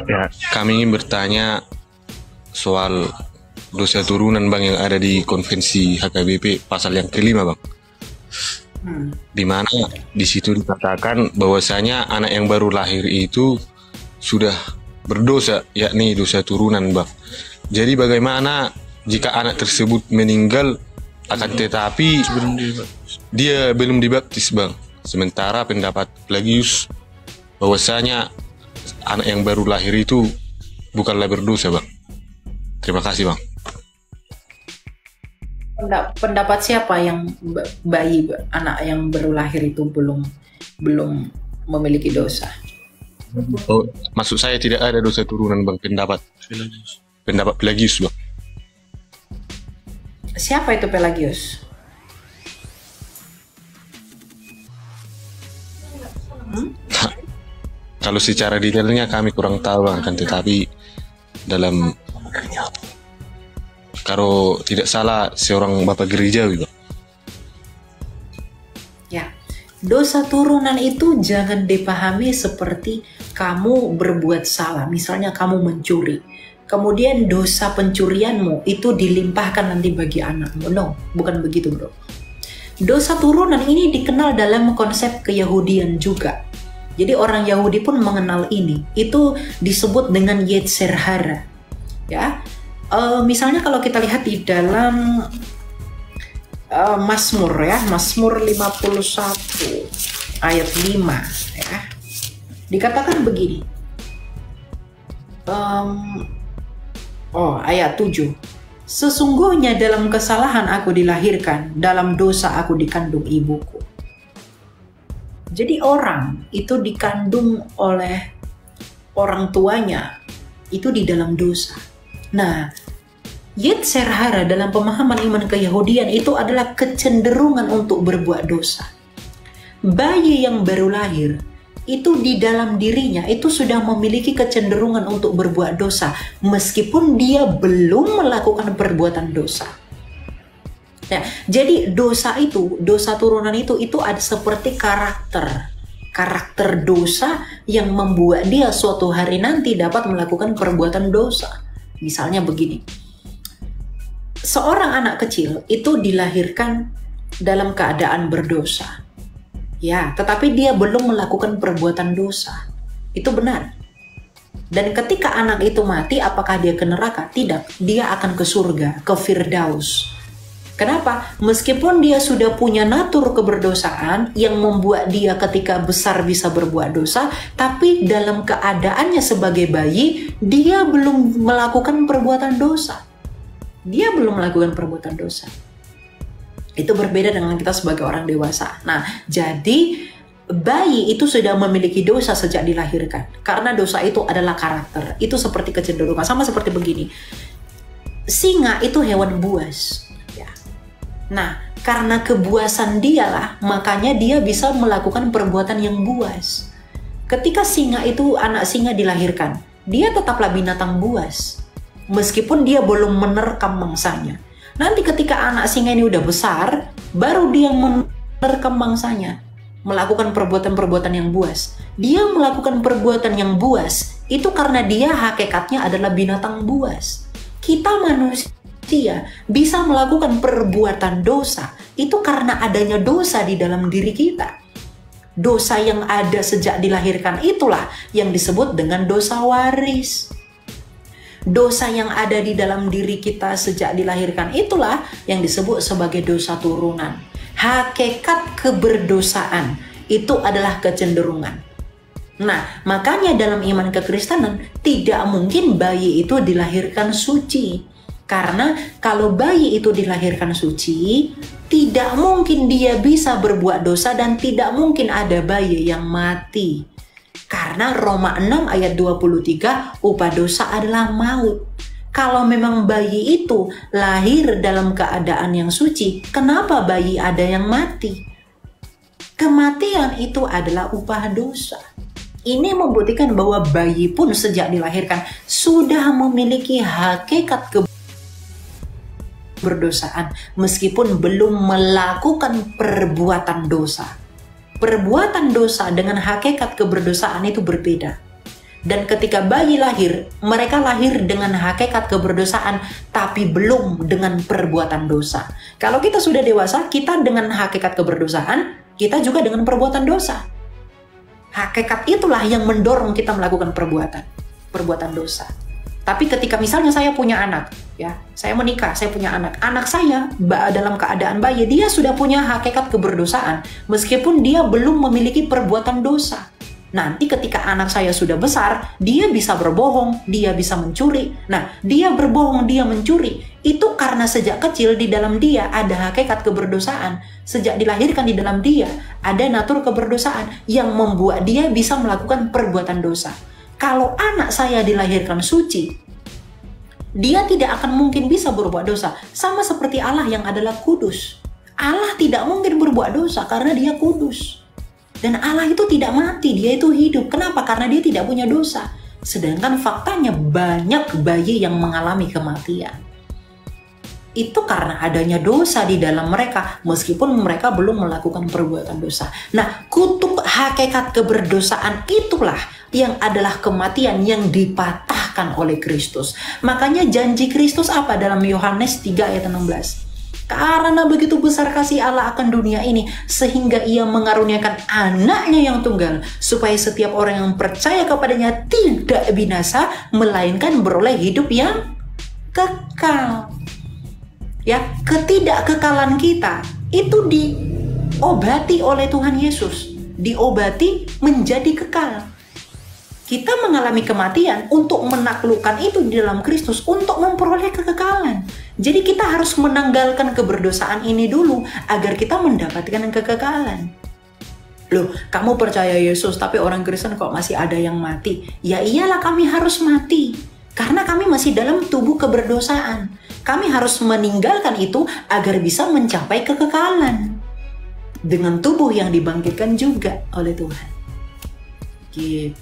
Ya, kami ingin bertanya soal dosa turunan Bang yang ada di Konvensi HKBP pasal yang kelima Bang. Di mana di situ dikatakan bahwasanya anak yang baru lahir itu sudah berdosa, yakni dosa turunan Bang. Jadi bagaimana jika anak tersebut meninggal akan tetapi dia belum dibaptis Bang? Sementara pendapat Pelagius bahwasanya anak yang baru lahir itu bukanlah berdosa Bang. Terima kasih Bang. Pendapat siapa yang bayi anak yang baru lahir itu belum memiliki dosa? Oh, maksud saya tidak ada dosa turunan Bang, pendapat Pelagius Bang. Siapa itu Pelagius? Kalau secara detailnya kami kurang tahu Bang, kan tetapi dalam kalau tidak salah seorang bapak gerejawi Bang. Ya, dosa turunan itu jangan dipahami seperti kamu berbuat salah. Misalnya kamu mencuri, kemudian dosa pencurianmu itu dilimpahkan nanti bagi anakmu. No, bukan begitu bro. Dosa turunan ini dikenal dalam konsep keyahudian juga. Jadi orang Yahudi pun mengenal ini. Itu disebut dengan Yetzer Hara. Ya, misalnya kalau kita lihat di dalam Mazmur ya, Mazmur 51 ayat 5 ya. Dikatakan begini. Ayat 7. Sesungguhnya dalam kesalahan aku dilahirkan, dalam dosa aku dikandung ibuku. Jadi orang itu dikandung oleh orang tuanya itu di dalam dosa. Nah, Yetzer Hara dalam pemahaman iman keyahudian itu adalah kecenderungan untuk berbuat dosa. Bayi yang baru lahir itu di dalam dirinya itu sudah memiliki kecenderungan untuk berbuat dosa meskipun dia belum melakukan perbuatan dosa. Ya, jadi dosa turunan itu ada seperti karakter dosa yang membuat dia suatu hari nanti dapat melakukan perbuatan dosa. Misalnya begini, seorang anak kecil itu dilahirkan dalam keadaan berdosa. Ya, tetapi dia belum melakukan perbuatan dosa. Itu benar. Dan ketika anak itu mati, apakah dia ke neraka? Tidak. Dia akan ke surga, ke Firdaus. Kenapa? Meskipun dia sudah punya natur keberdosaan yang membuat dia ketika besar bisa berbuat dosa, tapi dalam keadaannya sebagai bayi, dia belum melakukan perbuatan dosa. Dia belum melakukan perbuatan dosa. Itu berbeda dengan kita sebagai orang dewasa. Nah, jadi bayi itu sudah memiliki dosa sejak dilahirkan. Karena dosa itu adalah karakter. Itu seperti kecenderungan. Sama seperti begini. Singa itu hewan buas. Ya. Nah, karena kebuasan dialah, makanya dia bisa melakukan perbuatan yang buas. Ketika anak singa dilahirkan, dia tetaplah binatang buas. Meskipun dia belum menerkam mangsanya. Nanti ketika anak singa ini udah besar, baru dia menerkam mangsanya, melakukan perbuatan-perbuatan yang buas. Dia melakukan perbuatan yang buas, itu karena dia hakikatnya adalah binatang buas. Kita manusia bisa melakukan perbuatan dosa, itu karena adanya dosa di dalam diri kita. Dosa yang ada sejak dilahirkan itulah yang disebut dengan dosa waris. Dosa yang ada di dalam diri kita sejak dilahirkan itulah yang disebut sebagai dosa turunan. Hakikat keberdosaan itu adalah kecenderungan. Nah, makanya dalam iman kekristenan tidak mungkin bayi itu dilahirkan suci. Karena kalau bayi itu dilahirkan suci, tidak mungkin dia bisa berbuat dosa dan tidak mungkin ada bayi yang mati. Karena Roma 6 ayat 23, upah dosa adalah maut. Kalau memang bayi itu lahir dalam keadaan yang suci, kenapa bayi ada yang mati? Kematian itu adalah upah dosa. Ini membuktikan bahwa bayi pun sejak dilahirkan sudah memiliki hakikat keberdosaan meskipun belum melakukan perbuatan dosa. Perbuatan dosa dengan hakikat keberdosaan itu berbeda. Dan ketika bayi lahir, mereka lahir dengan hakikat keberdosaan, tapi belum dengan perbuatan dosa. Kalau kita sudah dewasa, kita dengan hakikat keberdosaan, kita juga dengan perbuatan dosa. Hakikat itulah yang mendorong kita melakukan perbuatan dosa. Tapi ketika misalnya saya punya anak, ya, saya menikah, saya punya anak saya dalam keadaan bayi, dia sudah punya hakikat keberdosaan, meskipun dia belum memiliki perbuatan dosa. Nanti ketika anak saya sudah besar, dia bisa berbohong, dia bisa mencuri. Nah, dia berbohong, dia mencuri, itu karena sejak kecil di dalam dia ada hakikat keberdosaan. Sejak dilahirkan di dalam dia ada natur keberdosaan yang membuat dia bisa melakukan perbuatan dosa. Kalau anak saya dilahirkan suci, dia tidak akan mungkin bisa berbuat dosa. Sama seperti Allah yang adalah kudus. Allah tidak mungkin berbuat dosa karena dia kudus. Dan Allah itu tidak mati, dia itu hidup. Kenapa? Karena dia tidak punya dosa. Sedangkan faktanya banyak bayi yang mengalami kematian. Itu karena adanya dosa di dalam mereka, meskipun mereka belum melakukan perbuatan dosa. Nah, kutub hakikat keberdosaan itulah yang adalah kematian yang dipatahkan oleh Kristus. Makanya janji Kristus apa dalam Yohanes 3 ayat 16? Karena begitu besar kasih Allah akan dunia ini, sehingga ia mengaruniakan anaknya yang tunggal, supaya setiap orang yang percaya kepadanya tidak binasa, melainkan beroleh hidup yang kekal. Ya, ketidakkekalan kita itu diobati oleh Tuhan Yesus, diobati menjadi kekal. Kita mengalami kematian untuk menaklukkan itu di dalam Kristus, untuk memperoleh kekekalan. Jadi kita harus menanggalkan keberdosaan ini dulu agar kita mendapatkan kekekalan. Loh, kamu percaya Yesus tapi orang Kristen kok masih ada yang mati? Ya iyalah, kami harus mati. Karena kami masih dalam tubuh keberdosaan. Kami harus meninggalkan itu agar bisa mencapai kekekalan. Dengan tubuh yang dibangkitkan juga oleh Tuhan. Gitu.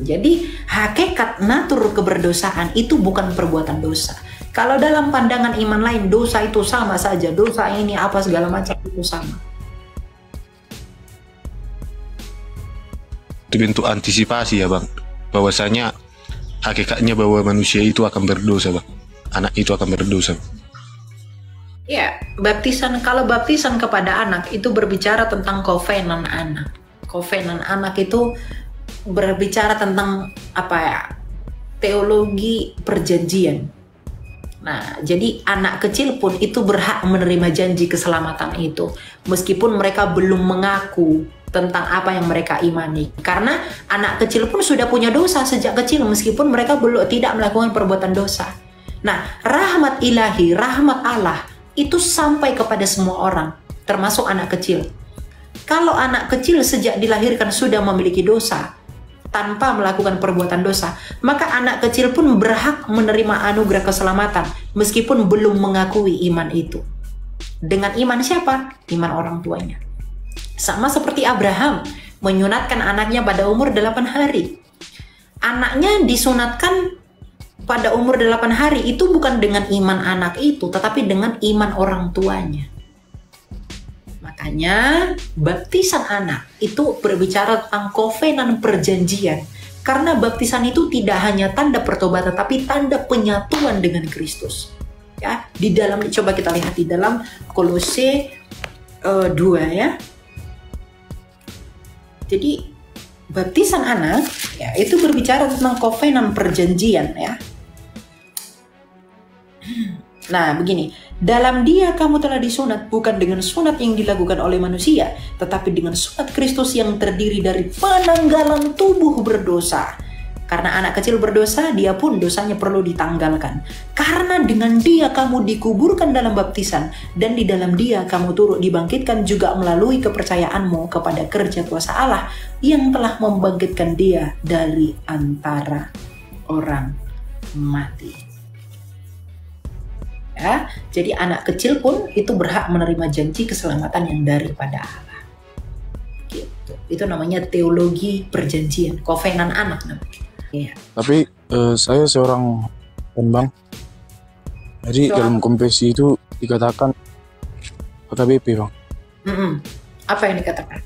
Jadi hakikat natur keberdosaan itu bukan perbuatan dosa. Kalau dalam pandangan iman lain, dosa itu sama saja, dosa ini apa segala macam itu sama. Itu bentuk antisipasi ya Bang, bahwasanya hakikatnya bahwa manusia itu akan berdosa Bang, anak itu akan berdosa. Ya, kalau baptisan kepada anak itu berbicara tentang kovenan anak. Kovenan anak itu berbicara tentang apa ya? Teologi perjanjian. Nah, jadi anak kecil pun itu berhak menerima janji keselamatan itu, meskipun mereka belum mengaku tentang apa yang mereka imani. Karena anak kecil pun sudah punya dosa sejak kecil, meskipun mereka belum tidak melakukan perbuatan dosa. Nah, rahmat ilahi, rahmat Allah itu sampai kepada semua orang, termasuk anak kecil. Kalau anak kecil sejak dilahirkan sudah memiliki dosa, tanpa melakukan perbuatan dosa, maka anak kecil pun berhak menerima anugerah keselamatan meskipun belum mengakui iman itu. Dengan iman siapa? Iman orang tuanya. Sama seperti Abraham menyunatkan anaknya pada umur 8 hari. Anaknya disunatkan pada umur 8 hari itu bukan dengan iman anak itu, tetapi dengan iman orang tuanya. Makanya baptisan anak itu berbicara tentang kovenan perjanjian. Karena baptisan itu tidak hanya tanda pertobatan, tapi tanda penyatuan dengan Kristus. Ya, di dalam, coba kita lihat di dalam Kolose 2 ya. Jadi baptisan anak ya itu berbicara tentang kovenan perjanjian ya. Nah, begini, dalam Dia kamu telah disunat bukan dengan sunat yang dilakukan oleh manusia, tetapi dengan sunat Kristus yang terdiri dari penanggalan tubuh berdosa. Karena anak kecil berdosa, dia pun dosanya perlu ditanggalkan. Karena dengan Dia kamu dikuburkan dalam baptisan, dan di dalam Dia kamu turut dibangkitkan juga melalui kepercayaanmu kepada kerja kuasa Allah yang telah membangkitkan Dia dari antara orang mati. Ya, jadi anak kecil pun itu berhak menerima janji keselamatan yang daripada Allah. Gitu. Itu namanya teologi perjanjian, kovenan anak namanya. Ya. Tapi saya seorang pembang. Jadi dalam konvensi itu dikatakan HKBP, Bang. Apa yang dikatakan?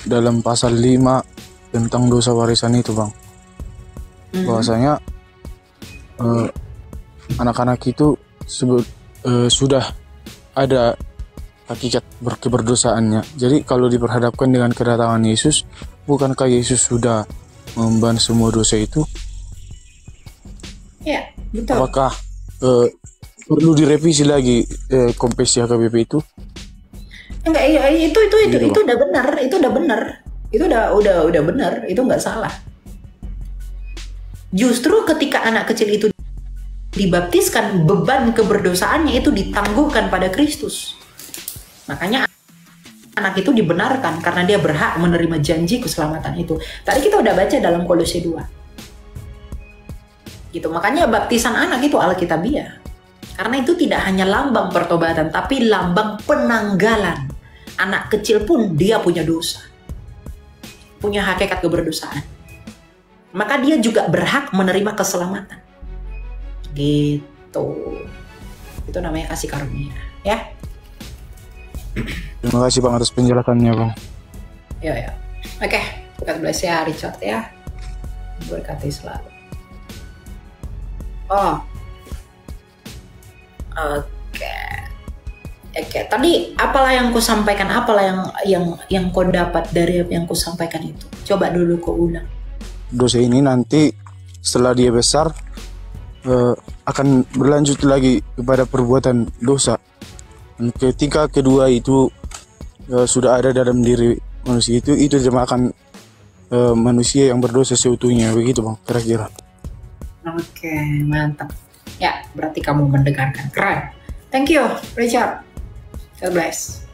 Dalam pasal 5 tentang dosa warisan itu bang. Bahwasanya anak-anak itu sudah ada hakikat keberdosaannya. Jadi kalau diperhadapkan dengan kedatangan Yesus, bukankah Yesus sudah memban semua dosa itu? Ya, betul. Apakah perlu direvisi lagi konvensi HKBP itu? Enggak, itu udah benar, itu udah benar. Itu udah benar, itu nggak salah. Justru ketika anak kecil itu dibaptiskan, beban keberdosaannya itu ditangguhkan pada Kristus. Makanya anak itu dibenarkan karena dia berhak menerima janji keselamatan itu. Tadi kita udah baca dalam Kolose 2. Gitu. Makanya baptisan anak itu alkitabiah. Karena itu tidak hanya lambang pertobatan, tapi lambang penanggalan. Anak kecil pun dia punya dosa. Punya hakikat keberdosaan. Maka dia juga berhak menerima keselamatan. Gitu. Itu namanya kasih karunia, ya. Terima kasih bang atas penjelasannya bang. Ya. Oke, God bless ya Richard ya. Berkati selalu. Oh. Oke. Tadi apalah yang ku sampaikan, apalah yang kau dapat dari yang ku sampaikan itu. Coba dulu kau ulang. Dosa ini nanti setelah dia besar akan berlanjut lagi kepada perbuatan dosa. Dan ketika kedua itu sudah ada dalam diri manusia itu dinamakan manusia yang berdosa seutuhnya, begitu bang kira-kira. Oke, mantap. Ya, berarti kamu mendengarkan. Keren. Thank you, Richard. God bless.